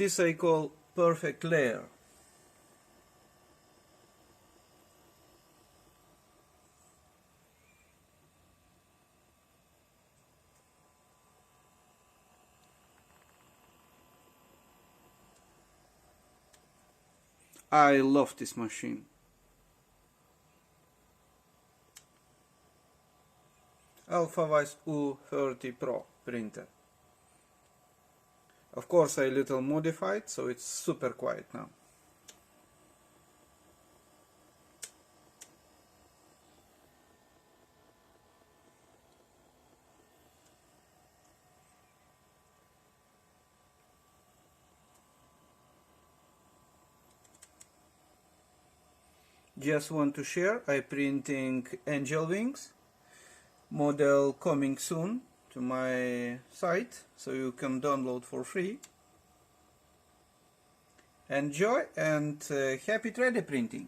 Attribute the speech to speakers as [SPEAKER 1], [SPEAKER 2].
[SPEAKER 1] This I call perfect layer. I love this machine. Alfawise U30 Pro printer. Of course I little modified, so it's super quiet now. Just want to share, I printing angel wings, model coming soon to my site, so you can download for free. Enjoy and happy 3D printing!